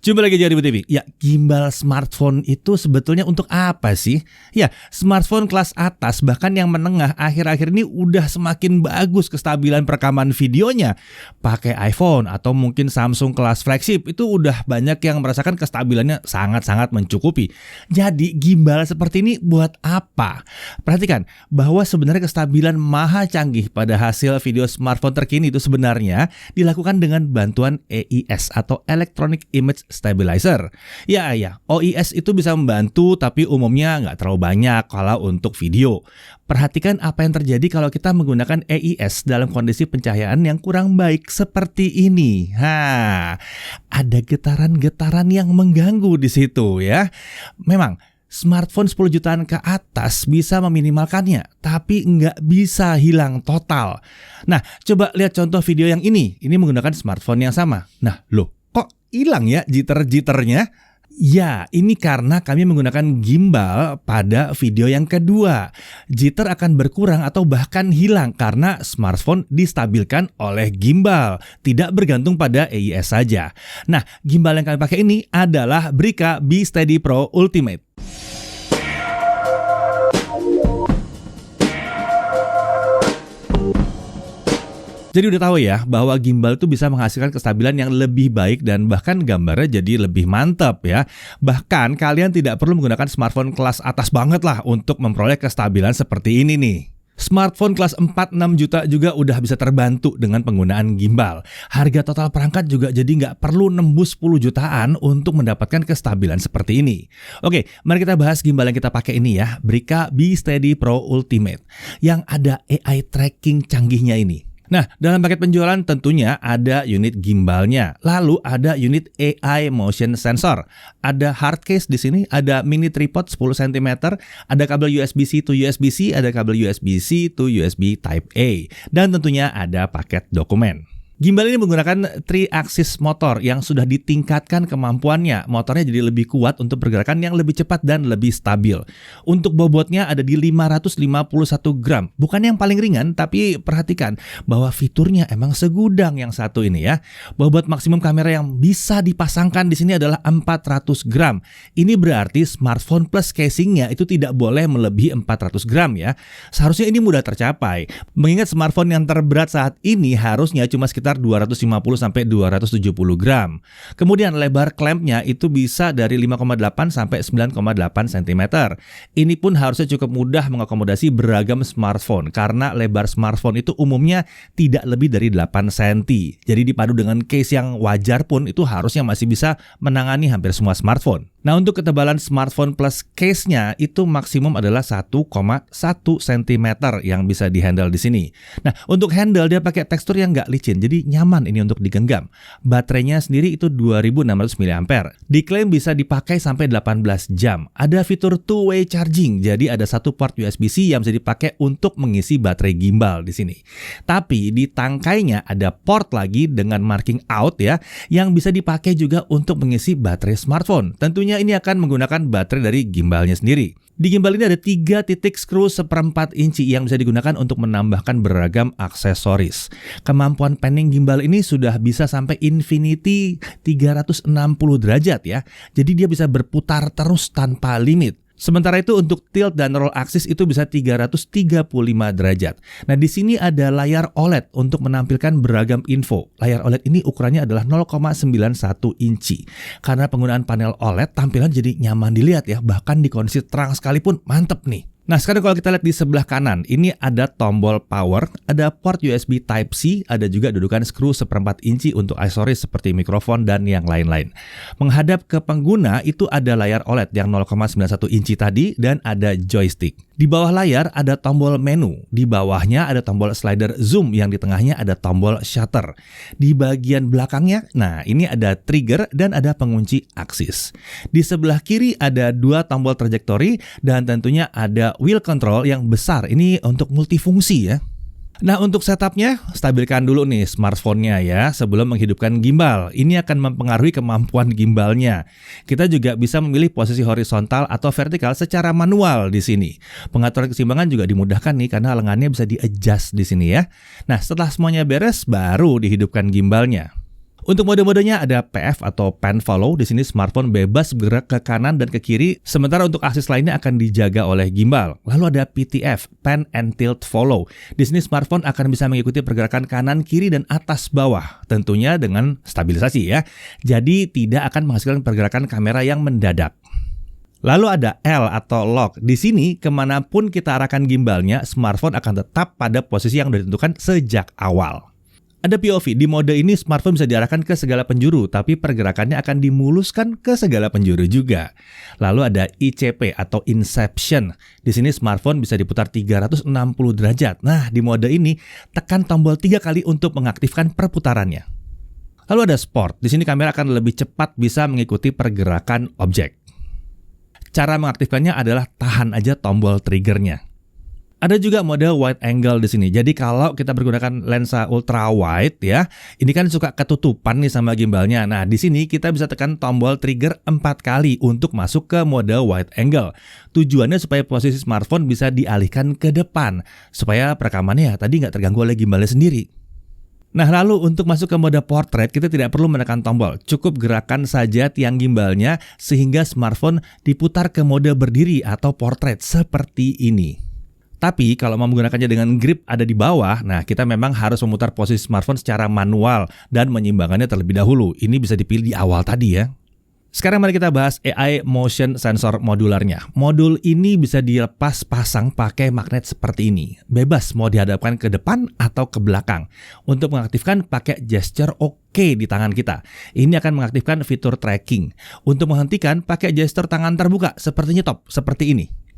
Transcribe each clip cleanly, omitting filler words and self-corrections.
Jumpa lagi di Ribu TV. Ya, gimbal smartphone itu sebetulnya untuk apa sih? Ya, smartphone kelas atas bahkan yang menengah akhir-akhir ini udah semakin bagus kestabilan perekaman videonya. Pakai iPhone atau mungkin Samsung kelas flagship itu udah banyak yang merasakan kestabilannya sangat-sangat mencukupi. Jadi gimbal seperti ini buat apa? Perhatikan bahwa sebenarnya kestabilan maha canggih pada hasil video smartphone terkini itu sebenarnya dilakukan dengan bantuan EIS atau Electronic Image Stabilizer. Ya, OIS itu bisa membantu tapi umumnya nggak terlalu banyak kalau untuk video. Perhatikan apa yang terjadi kalau kita menggunakan EIS dalam kondisi pencahayaan yang kurang baik seperti ini. Ada getaran-getaran yang mengganggu di situ ya. Memang smartphone 10 jutaan ke atas bisa meminimalkannya, tapi nggak bisa hilang total. Nah, coba lihat contoh video yang ini. Ini menggunakan smartphone yang sama. Nah, loh, kok hilang ya jitter-jitternya? Ya, ini karena kami menggunakan gimbal pada video yang kedua. Jitter akan berkurang atau bahkan hilang karena smartphone distabilkan oleh gimbal, tidak bergantung pada EIS saja. Nah, gimbal yang kami pakai ini adalah Brica B-Steady Pro Ultimate. Jadi udah tahu ya bahwa gimbal itu bisa menghasilkan kestabilan yang lebih baik dan bahkan gambarnya jadi lebih mantap ya. Bahkan kalian tidak perlu menggunakan smartphone kelas atas banget lah untuk memperoleh kestabilan seperti ini nih. Smartphone kelas 4-6 juta juga udah bisa terbantu dengan penggunaan gimbal. Harga total perangkat juga jadi nggak perlu nembus 10 jutaan untuk mendapatkan kestabilan seperti ini. Oke, mari kita bahas gimbal yang kita pakai ini ya, Brica B-Steady Pro Ultimate, yang ada AI tracking canggihnya ini. Nah, dalam paket penjualan tentunya ada unit gimbalnya, lalu ada unit AI motion sensor, ada hard case di sini, ada mini tripod 10 cm, ada kabel USB-C to USB-C, ada kabel USB-C to USB Type A, dan tentunya ada paket dokumen. Gimbal ini menggunakan 3-axis motor yang sudah ditingkatkan kemampuannya. Motornya jadi lebih kuat untuk pergerakan yang lebih cepat dan lebih stabil. Untuk bobotnya ada di 551 gram. Bukan yang paling ringan, tapi perhatikan bahwa fiturnya emang segudang yang satu ini ya. Bobot maksimum kamera yang bisa dipasangkan di sini adalah 400 gram. Ini berarti smartphone plus casingnya itu tidak boleh melebihi 400 gram ya. Seharusnya ini mudah tercapai. Mengingat smartphone yang terberat saat ini harusnya cuma sekitar 250 sampai 270 gram. Kemudian lebar klampnya itu bisa dari 5,8 sampai 9,8 cm. Ini pun harusnya cukup mudah mengakomodasi beragam smartphone karena lebar smartphone itu umumnya tidak lebih dari 8 cm. Jadi dipadu dengan case yang wajar pun itu harusnya masih bisa menangani hampir semua smartphone. Nah, untuk ketebalan smartphone plus case-nya itu maksimum adalah 1,1 cm yang bisa dihandle di sini. Nah, untuk handle dia pakai tekstur yang nggak licin, jadi nyaman ini untuk digenggam. Baterainya sendiri itu 2600 mAh. Diklaim bisa dipakai sampai 18 jam. Ada fitur two-way charging, jadi ada satu port USB-C yang bisa dipakai untuk mengisi baterai gimbal di sini. Tapi di tangkainya ada port lagi dengan marking out ya, yang bisa dipakai juga untuk mengisi baterai smartphone. Tentunya ini akan menggunakan baterai dari gimbalnya sendiri. Di gimbal ini ada 3 titik skru 1/4 inci yang bisa digunakan untuk menambahkan beragam aksesoris. Kemampuan panning gimbal ini sudah bisa sampai infinity 360 derajat ya. Jadi dia bisa berputar terus tanpa limit. Sementara itu untuk tilt dan roll axis itu bisa 335 derajat. Nah, di sini ada layar OLED untuk menampilkan beragam info. Layar OLED ini ukurannya adalah 0,91 inci. Karena penggunaan panel OLED, tampilan jadi nyaman dilihat ya, bahkan di kondisi terang sekalipun mantep nih. Nah, sekarang kalau kita lihat di sebelah kanan, ini ada tombol power, ada port USB Type-C, ada juga dudukan skru 1/4 inci untuk aksesoris seperti mikrofon dan yang lain-lain. Menghadap ke pengguna, itu ada layar OLED yang 0,91 inci tadi dan ada joystick. Di bawah layar ada tombol menu, di bawahnya ada tombol slider zoom, yang di tengahnya ada tombol shutter. Di bagian belakangnya, nah ini ada trigger dan ada pengunci aksis. Di sebelah kiri ada 2 tombol trajektori dan tentunya ada wheel control yang besar, ini untuk multifungsi ya. Nah, untuk setupnya, stabilkan dulu nih smartphone-nya ya sebelum menghidupkan gimbal. Ini akan mempengaruhi kemampuan gimbalnya. Kita juga bisa memilih posisi horizontal atau vertikal secara manual di sini. Pengaturan keseimbangan juga dimudahkan nih karena lengannya bisa di-adjust di sini ya. Nah, setelah semuanya beres, baru dihidupkan gimbalnya. Untuk mode-modenya ada PF atau Pan Follow. Di sini smartphone bebas bergerak ke kanan dan ke kiri, sementara untuk aksis lainnya akan dijaga oleh gimbal. Lalu ada PTF, Pan and Tilt Follow. Di sini smartphone akan bisa mengikuti pergerakan kanan, kiri, dan atas bawah, tentunya dengan stabilisasi ya. Jadi tidak akan menghasilkan pergerakan kamera yang mendadak. Lalu ada L atau Lock. Di sini kemanapun kita arahkan gimbalnya, smartphone akan tetap pada posisi yang sudah ditentukan sejak awal. Ada POV, di mode ini smartphone bisa diarahkan ke segala penjuru, tapi pergerakannya akan dimuluskan ke segala penjuru juga. Lalu ada ICP atau Inception. Di sini smartphone bisa diputar 360 derajat. Nah, di mode ini tekan tombol 3 kali untuk mengaktifkan perputarannya. Lalu ada Sport. Di sini kamera akan lebih cepat bisa mengikuti pergerakan objek. Cara mengaktifkannya adalah tahan aja tombol triggernya. Ada juga mode wide angle di sini. Jadi kalau kita menggunakan lensa ultra wide ya, ini kan suka ketutupan nih sama gimbalnya. Nah, di sini kita bisa tekan tombol trigger 4 kali untuk masuk ke mode wide angle. Tujuannya supaya posisi smartphone bisa dialihkan ke depan, supaya perekamannya tadi nggak terganggu oleh gimbalnya sendiri. Nah, lalu untuk masuk ke mode portrait, kita tidak perlu menekan tombol. Cukup gerakan saja tiang gimbalnya sehingga smartphone diputar ke mode berdiri atau portrait seperti ini. Tapi kalau mau menggunakannya dengan grip ada di bawah, nah kita memang harus memutar posisi smartphone secara manual dan menyeimbangkannya terlebih dahulu. Ini bisa dipilih di awal tadi ya. Sekarang mari kita bahas AI Motion Sensor modularnya. Modul ini bisa dilepas pasang pakai magnet seperti ini. Bebas mau dihadapkan ke depan atau ke belakang. Untuk mengaktifkan pakai gesture OK di tangan kita. Ini akan mengaktifkan fitur tracking. Untuk menghentikan pakai gesture tangan terbuka seperti nyetop, seperti ini.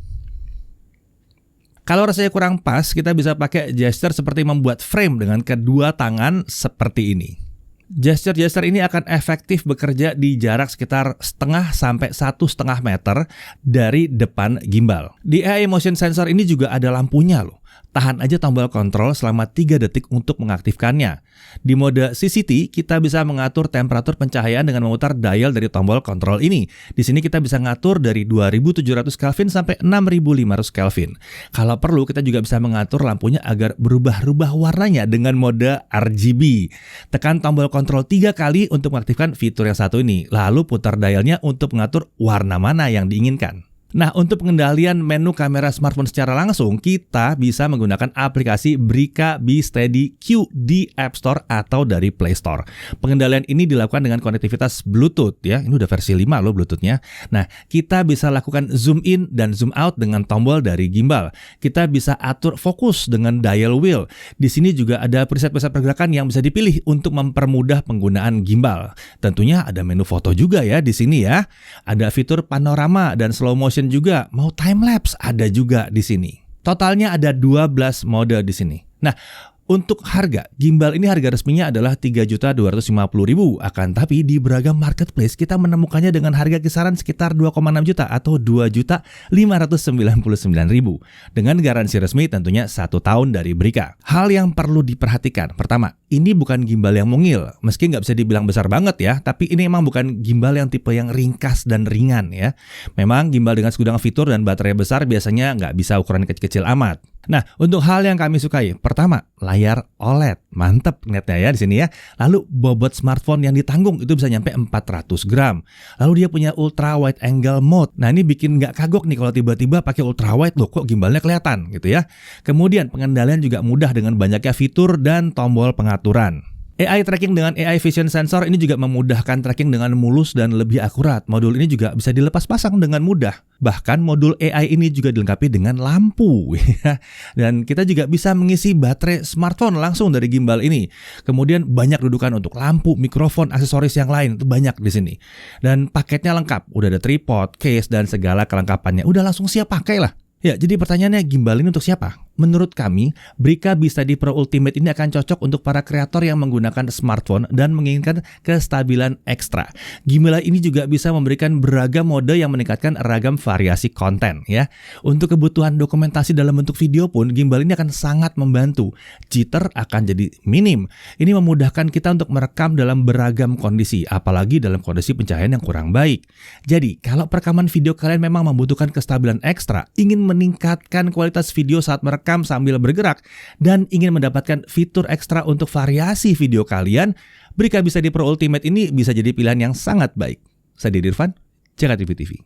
Kalau rasanya kurang pas, kita bisa pakai gesture seperti membuat frame dengan kedua tangan seperti ini. Gesture-gesture ini akan efektif bekerja di jarak sekitar 0,5 sampai 1,5 meter dari depan gimbal. Di AI Motion Sensor ini juga ada lampunya loh. Tahan aja tombol kontrol selama 3 detik untuk mengaktifkannya. Di mode CCT, kita bisa mengatur temperatur pencahayaan dengan memutar dial dari tombol kontrol ini. Di sini kita bisa ngatur dari 2700 Kelvin sampai 6500 Kelvin. Kalau perlu, kita juga bisa mengatur lampunya agar berubah-ubah warnanya dengan mode RGB. Tekan tombol kontrol 3 kali untuk mengaktifkan fitur yang satu ini. Lalu putar dialnya untuk mengatur warna mana yang diinginkan. Nah, untuk pengendalian menu kamera smartphone secara langsung, kita bisa menggunakan aplikasi Brica B Steady Q di App Store atau dari Play Store. Pengendalian ini dilakukan dengan konektivitas Bluetooth ya. Ini udah versi 5 loh Bluetooth-nya. Nah, kita bisa lakukan zoom in dan zoom out dengan tombol dari gimbal. Kita bisa atur fokus dengan dial wheel. Di sini juga ada preset-preset pergerakan yang bisa dipilih untuk mempermudah penggunaan gimbal. Tentunya ada menu foto juga ya di sini ya. Ada fitur panorama dan slow motion juga, mau time lapse ada juga di sini. Totalnya ada 12 mode di sini. Nah, untuk harga, gimbal ini harga resminya adalah Rp3.250.000. Akan tapi di beragam marketplace kita menemukannya dengan harga kisaran sekitar 2,6 juta atau Rp2.599.000. Dengan garansi resmi tentunya 1 tahun dari Brica. Hal yang perlu diperhatikan, pertama, ini bukan gimbal yang mungil. Meski nggak bisa dibilang besar banget ya, tapi ini memang bukan gimbal yang tipe yang ringkas dan ringan ya. Memang gimbal dengan segudang fitur dan baterai besar biasanya nggak bisa ukuran kecil-kecil amat. Nah, untuk hal yang kami sukai, pertama, layar OLED. Mantep netnya ya di sini ya. Lalu bobot smartphone yang ditanggung itu bisa nyampe 400 gram. Lalu dia punya ultra wide angle mode. Nah, ini bikin nggak kagok nih kalau tiba-tiba pakai ultra wide loh, kok gimbalnya kelihatan gitu ya. Kemudian pengendalian juga mudah dengan banyaknya fitur dan tombol pengaturan. AI tracking dengan AI Vision Sensor ini juga memudahkan tracking dengan mulus dan lebih akurat. Modul ini juga bisa dilepas pasang dengan mudah. Bahkan modul AI ini juga dilengkapi dengan lampu. Dan kita juga bisa mengisi baterai smartphone langsung dari gimbal ini. Kemudian banyak dudukan untuk lampu, mikrofon, aksesoris yang lain. Itu banyak di sini. Dan paketnya lengkap. Udah ada tripod, case, dan segala kelengkapannya. Udah langsung siap pakai lah. Ya, jadi pertanyaannya gimbal ini untuk siapa? Menurut kami, Brica B Steady Pro Ultimate ini akan cocok untuk para kreator yang menggunakan smartphone dan menginginkan kestabilan ekstra. Gimbal ini juga bisa memberikan beragam mode yang meningkatkan ragam variasi konten ya. Untuk kebutuhan dokumentasi dalam bentuk video pun, gimbal ini akan sangat membantu. Jitter akan jadi minim. Ini memudahkan kita untuk merekam dalam beragam kondisi, apalagi dalam kondisi pencahayaan yang kurang baik. Jadi, kalau perekaman video kalian memang membutuhkan kestabilan ekstra, ingin meningkatkan kualitas video saat merekam merekam sambil bergerak dan ingin mendapatkan fitur ekstra untuk variasi video kalian, Brikka Bisa Di Pro Ultimate ini bisa jadi pilihan yang sangat baik. Saya Dirvan, Jakarta TV.